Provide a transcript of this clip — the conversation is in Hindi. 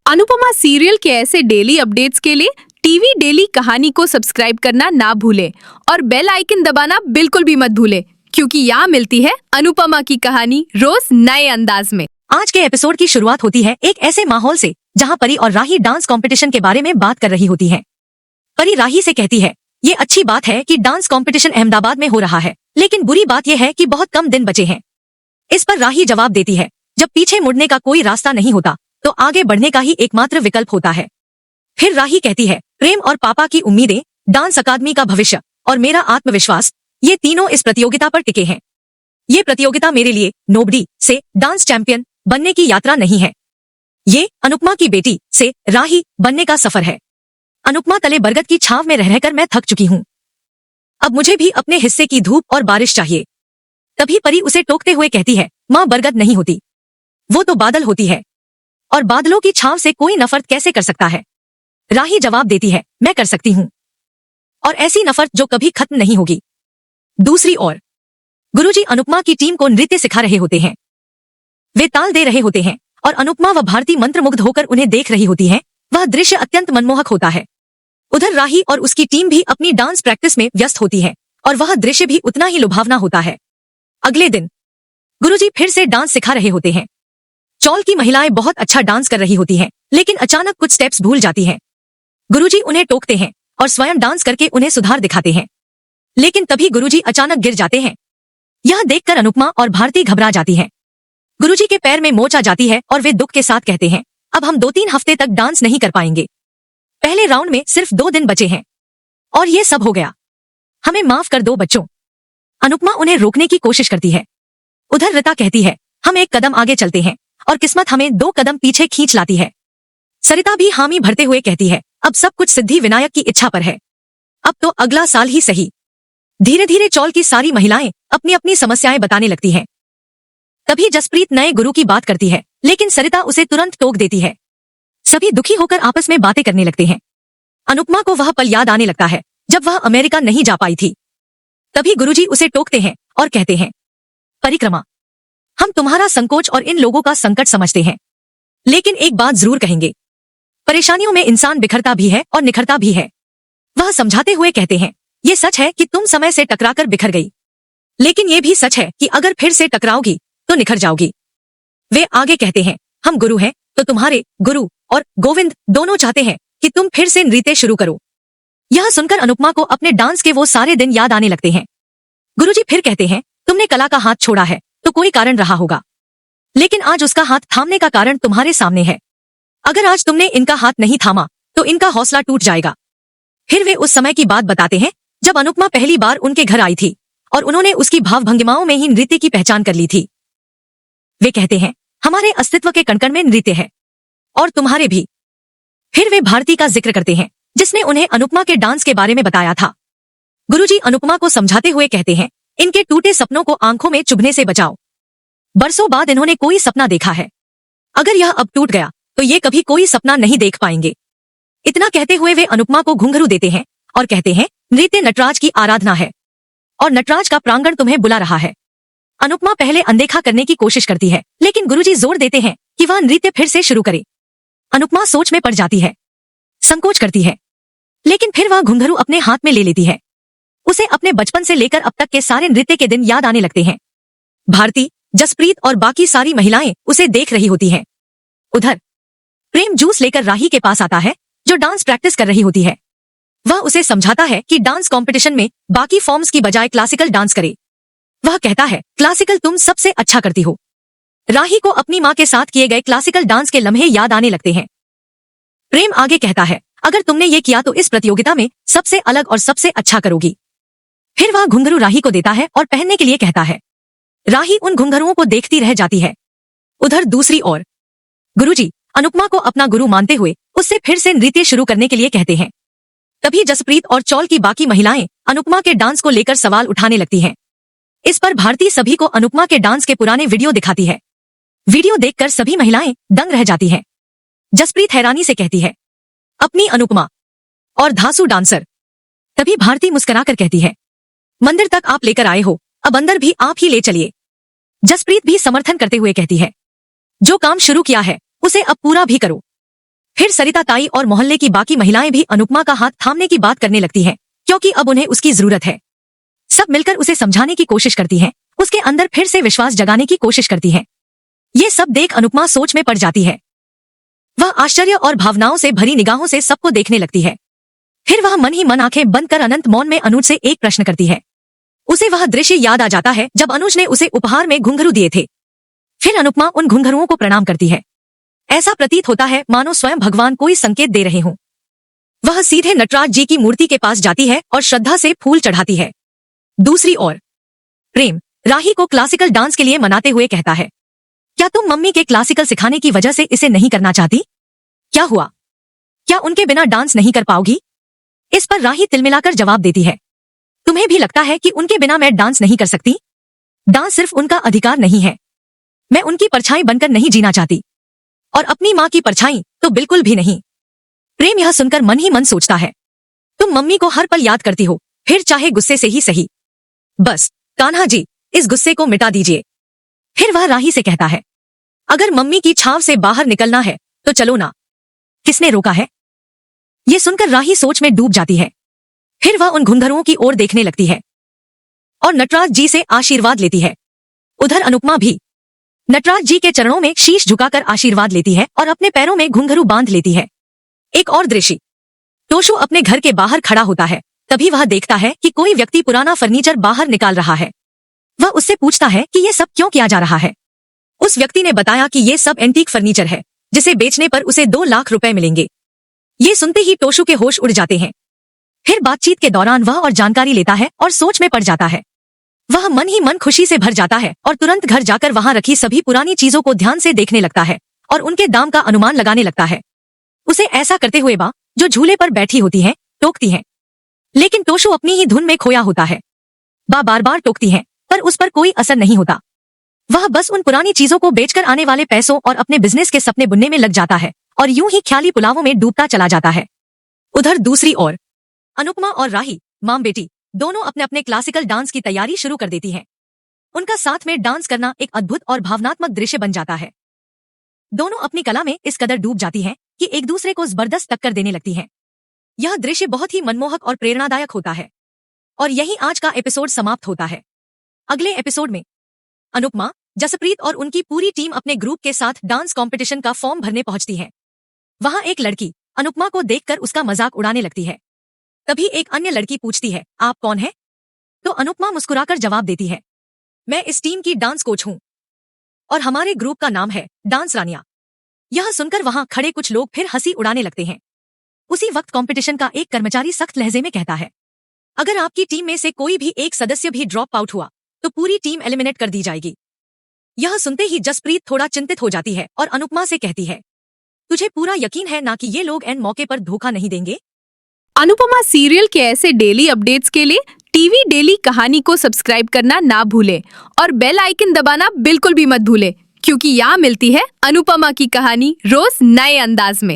अनुपमा सीरियल के ऐसे डेली अपडेट्स के लिए टीवी डेली कहानी को सब्सक्राइब करना ना भूलें और बेल आइकन दबाना बिल्कुल भी मत भूलें, क्योंकि यहाँ मिलती है अनुपमा की कहानी रोज नए अंदाज में। आज के एपिसोड की शुरुआत होती है एक ऐसे माहौल से जहाँ परी और राही डांस कंपटीशन के बारे में बात कर रही होती हैं। परी राही से कहती है, ये अच्छी बात है कि डांस कंपटीशन अहमदाबाद में हो रहा है, लेकिन बुरी बात यह है कि बहुत कम दिन बचे हैं। इस पर राही जवाब देती है, जब पीछे मुड़ने का कोई रास्ता नहीं होता तो आगे बढ़ने का ही एकमात्र विकल्प होता है। फिर राही कहती है, प्रेम और पापा की उम्मीदें, डांस अकादमी का भविष्य और मेरा आत्मविश्वास, ये तीनों इस प्रतियोगिता पर टिके हैं। ये प्रतियोगिता मेरे लिए नोबडी से डांस चैंपियन बनने की यात्रा नहीं है, ये अनुपमा की बेटी से राही बनने का सफर है। अनुपमा तले बरगद की छांव में रह रहकर मैं थक चुकी हूँ। अब मुझे भी अपने हिस्से की धूप और बारिश चाहिए। तभी परी उसे टोकते हुए कहती है, माँ बरगद नहीं होती, वो तो बादल होती है, और बादलों की छांव से कोई नफरत कैसे कर सकता है। राही जवाब देती है, मैं कर सकती हूँ, और ऐसी नफरत जो कभी खत्म नहीं होगी। दूसरी ओर गुरुजी अनुपमा की टीम को नृत्य सिखा रहे होते हैं। वे ताल दे रहे होते हैं और अनुपमा व भारती मंत्रमुग्ध होकर उन्हें देख रही होती हैं। वह दृश्य अत्यंत मनमोहक होता है। उधर राही और उसकी टीम भी अपनी डांस प्रैक्टिस में व्यस्त होती है और वह दृश्य भी उतना ही लुभावना होता है। अगले दिन गुरुजी फिर से डांस सिखा रहे होते हैं। चौल की महिलाएं बहुत अच्छा डांस कर रही होती हैं, लेकिन अचानक कुछ स्टेप्स भूल जाती हैं। गुरुजी उन्हें टोकते हैं और स्वयं डांस करके उन्हें सुधार दिखाते हैं, लेकिन तभी गुरुजी अचानक गिर जाते हैं। यह देखकर अनुपमा और भारती घबरा जाती हैं। गुरुजी के पैर में मोच आ जाती है और वे दुख के साथ कहते हैं, अब हम 2-3 हफ्ते तक डांस नहीं कर पाएंगे। पहले राउंड में सिर्फ 2 दिन बचे हैं और ये सब हो गया। हमें माफ कर दो बच्चों। अनुपमा उन्हें रोकने की कोशिश करती है। उधर रीता कहती है, हम एक कदम आगे चलते हैं और किस्मत हमें 2 कदम पीछे खींच लाती है। सरिता भी हामी भरते हुए कहती है, अब सब कुछ सिद्धि विनायक की इच्छा पर है, अब तो अगला साल ही सही। धीरे धीरे चौल की सारी महिलाएं अपनी अपनी समस्याएं बताने लगती हैं। तभी जसप्रीत नए गुरु की बात करती है, लेकिन सरिता उसे तुरंत टोक देती है। सभी दुखी होकर आपस में बातें करने लगते हैं। अनुपमा को वह पल याद आने लगता है जब वह अमेरिका नहीं जा पाई थी। तभी गुरुजी उसे टोकते हैं और कहते हैं, परिक्रमा, हम तुम्हारा संकोच और इन लोगों का संकट समझते हैं, लेकिन एक बात जरूर कहेंगे, परेशानियों में इंसान बिखरता भी है और निखरता भी है। वह समझाते हुए कहते हैं, ये सच है कि तुम समय से टकराकर बिखर गई, लेकिन ये भी सच है कि अगर फिर से टकराओगी तो निखर जाओगी। वे आगे कहते हैं, हम गुरु हैं तो तुम्हारे गुरु और गोविंद दोनों चाहते हैं कि तुम फिर से नृत्य शुरू करो। यह सुनकर अनुपमा को अपने डांस के वो सारे दिन याद आने लगते हैं। गुरुजी फिर कहते हैं, तुमने कला का हाथ छोड़ा है तो कोई कारण रहा होगा, लेकिन आज उसका हाथ थामने का कारण तुम्हारे सामने है। अगर आज तुमने इनका हाथ नहीं थामा तो इनका हौसला टूट जाएगा। फिर वे उस समय की बात बताते हैं जब अनुपमा पहली बार उनके घर आई थी और उन्होंने उसकी भाव भंगिमाओं में ही नृत्य की पहचान कर ली थी। वे कहते हैं, हमारे अस्तित्व के कण-कण में नृत्य है, और तुम्हारे भी। फिर वे भारती का जिक्र करते हैं जिसने उन्हें अनुपमा के डांस के बारे में बताया था। गुरुजी अनुपमा को समझाते हुए कहते हैं, इनके टूटे सपनों को आंखों में चुभने से बचाओ। बरसों बाद इन्होंने कोई सपना देखा है, अगर यह अब टूट गया तो ये कभी कोई सपना नहीं देख पाएंगे। इतना कहते हुए वे अनुपमा को घुंघरू देते हैं और कहते हैं, नृत्य नटराज की आराधना है और नटराज का प्रांगण तुम्हें बुला रहा है। अनुपमा पहले अनदेखा करने की कोशिश करती है, लेकिन गुरुजी जोर देते हैं कि वह नृत्य फिर से शुरू करे। अनुपमा सोच में पड़ जाती है, संकोच करती है, लेकिन फिर वह घुंघरू अपने हाथ में ले लेती है। उसे अपने बचपन से लेकर अब तक के सारे नृत्य के दिन याद आने लगते हैं। भारती, जसप्रीत और बाकी सारी महिलाएं उसे देख रही होती हैं। उधर प्रेम जूस लेकर राही के पास आता है जो डांस प्रैक्टिस कर रही होती है। वह उसे समझाता है कि डांस कंपटीशन में बाकी फॉर्म्स की बजाय क्लासिकल डांस करे। वह कहता है, क्लासिकल तुम सबसे अच्छा करती हो। राही को अपनी माँ के साथ किए गए क्लासिकल डांस के लम्हे याद आने लगते हैं। प्रेम आगे कहता है, अगर तुमने ये किया तो इस प्रतियोगिता में सबसे अलग और सबसे अच्छा करोगी। फिर वह घुंघरू राही को देता है और पहनने के लिए कहता है। राही उन घुंघरुओं को देखती रह जाती है। उधर दूसरी ओर गुरुजी अनुपमा को अपना गुरु मानते हुए उससे फिर से नृत्य शुरू करने के लिए कहते हैं। तभी जसप्रीत और चौल की बाकी महिलाएं अनुपमा के डांस को लेकर सवाल उठाने लगती हैं। इस पर भारती सभी को अनुपमा के डांस के पुराने वीडियो दिखाती है। वीडियो देखकर सभी महिलाएं दंग रह जाती हैं। जसप्रीत हैरानी से कहती है, अपनी अनुपमा और धांसू डांसर। तभी भारती मुस्कुराकर कहती है, मंदिर तक आप लेकर आए हो, अब अंदर भी आप ही ले चलिए। जसप्रीत भी समर्थन करते हुए कहती है, जो काम शुरू किया है उसे अब पूरा भी करो। फिर सरिता ताई और मोहल्ले की बाकी महिलाएं भी अनुपमा का हाथ थामने की बात करने लगती हैं, क्योंकि अब उन्हें उसकी जरूरत है। सब मिलकर उसे समझाने की कोशिश करती हैं, उसके अंदर फिर से विश्वास जगाने की कोशिश करती हैं। ये सब देख अनुपमा सोच में पड़ जाती है। वह आश्चर्य और भावनाओं से भरी निगाहों से सबको देखने लगती है। फिर वह मन ही मन आंखें बंद कर अनंत मौन में अनुज से एक प्रश्न करती है। उसे वह दृश्य याद आ जाता है जब अनुज ने उसे उपहार में घुंघरू दिए थे। फिर अनुपमा उन घुंघरुओं को प्रणाम करती है। ऐसा प्रतीत होता है मानो स्वयं भगवान कोई संकेत दे रहे हों। वह सीधे नटराज जी की मूर्ति के पास जाती है और श्रद्धा से फूल चढ़ाती है। दूसरी ओर प्रेम राही को क्लासिकल डांस के लिए मनाते हुए कहता है, क्या तुम मम्मी के क्लासिकल सिखाने की वजह से इसे नहीं करना चाहती? क्या हुआ? क्या उनके बिना डांस नहीं कर पाओगी? इस पर राही तिलमिलाकर जवाब देती है, तुम्हें भी लगता है कि उनके बिना मैं डांस नहीं कर सकती? डांस सिर्फ उनका अधिकार नहीं है। मैं उनकी परछाई बनकर नहीं जीना चाहती, और अपनी माँ की परछाई तो बिल्कुल भी नहीं। प्रेम यह सुनकर मन ही मन सोचता है, तुम मम्मी को हर पल याद करती हो, फिर चाहे गुस्से से ही सही। बस कान्हा जी, इस गुस्से को मिटा दीजिए। फिर वह राही से कहता है, अगर मम्मी की छाव से बाहर निकलना है तो चलो ना, किसने रोका है? ये सुनकर राही सोच में डूब जाती है। फिर वह उन घुंघरुओं की ओर देखने लगती है और नटराज जी से आशीर्वाद लेती है। उधर अनुपमा भी नटराज जी के चरणों में शीश झुकाकर आशीर्वाद लेती है और अपने पैरों में घुंघरू बांध लेती है। एक और दृश्य, टोशू अपने घर के बाहर खड़ा होता है। तभी वह देखता है कि कोई व्यक्ति पुराना फर्नीचर बाहर निकाल रहा है। वह उससे पूछता है कि ये सब क्यों किया जा रहा है। उस व्यक्ति ने बताया कि ये सब एंटीक फर्नीचर है, जिसे बेचने पर उसे 2 लाख रुपए मिलेंगे। ये सुनते ही टोशू के होश उड़ जाते हैं। फिर बातचीत के दौरान वह और जानकारी लेता है और सोच में पड़ जाता है। वह मन ही मन खुशी से भर जाता है और तुरंत घर जाकर वहां रखी सभी पुरानी चीजों को ध्यान से देखने लगता है और उनके दाम का अनुमान लगाने लगता है। उसे ऐसा करते हुए बा जो झूले पर बैठी होती है टोकती है, लेकिन टोशू अपनी ही धुन में खोया होता है। बा बार बार टोकती है पर उस पर कोई असर नहीं होता। वह बस उन पुरानी चीजों को बेचकर आने वाले पैसों और अपने बिजनेस के सपने बुनने में लग जाता है और यूं ही ख्याली पुलावों में डूबता चला जाता है। उधर दूसरी ओर अनुपमा और राही मां बेटी दोनों अपने अपने क्लासिकल डांस की तैयारी शुरू कर देती हैं। उनका साथ में डांस करना एक अद्भुत और भावनात्मक दृश्य बन जाता है। दोनों अपनी कला में इस कदर डूब जाती हैं कि एक दूसरे को जबरदस्त टक्कर देने लगती हैं। यह दृश्य बहुत ही मनमोहक और प्रेरणादायक होता है। और यहीं आज का एपिसोड समाप्त होता है। अगले एपिसोड में अनुपमा, जसप्रीत और उनकी पूरी टीम अपने ग्रुप के साथ डांस कंपटीशन का फॉर्म भरने पहुंचती है। वहां एक लड़की अनुपमा को देखकर उसका मजाक उड़ाने लगती है। तभी एक अन्य लड़की पूछती है, आप कौन है? तो अनुपमा मुस्कुराकर जवाब देती है, मैं इस टीम की डांस कोच हूँ और हमारे ग्रुप का नाम है डांस रानिया। यह सुनकर वहां खड़े कुछ लोग फिर हंसी उड़ाने लगते हैं। उसी वक्त कंपटीशन का एक कर्मचारी सख्त लहजे में कहता है, अगर आपकी टीम में से कोई भी एक सदस्य भी ड्रॉप आउट हुआ तो पूरी टीम एलिमिनेट कर दी जाएगी। यह सुनते ही जसप्रीत थोड़ा चिंतित हो जाती है और अनुपमा से कहती है, तुझे पूरा यकीन है ना कि ये लोग एंड मौके पर धोखा नहीं देंगे? अनुपमा सीरियल के ऐसे डेली अपडेट्स के लिए टीवी डेली कहानी को सब्सक्राइब करना ना भूले और बेल आइकन दबाना बिल्कुल भी मत भूले, क्योंकि यहाँ मिलती है अनुपमा की कहानी रोज नए अंदाज में।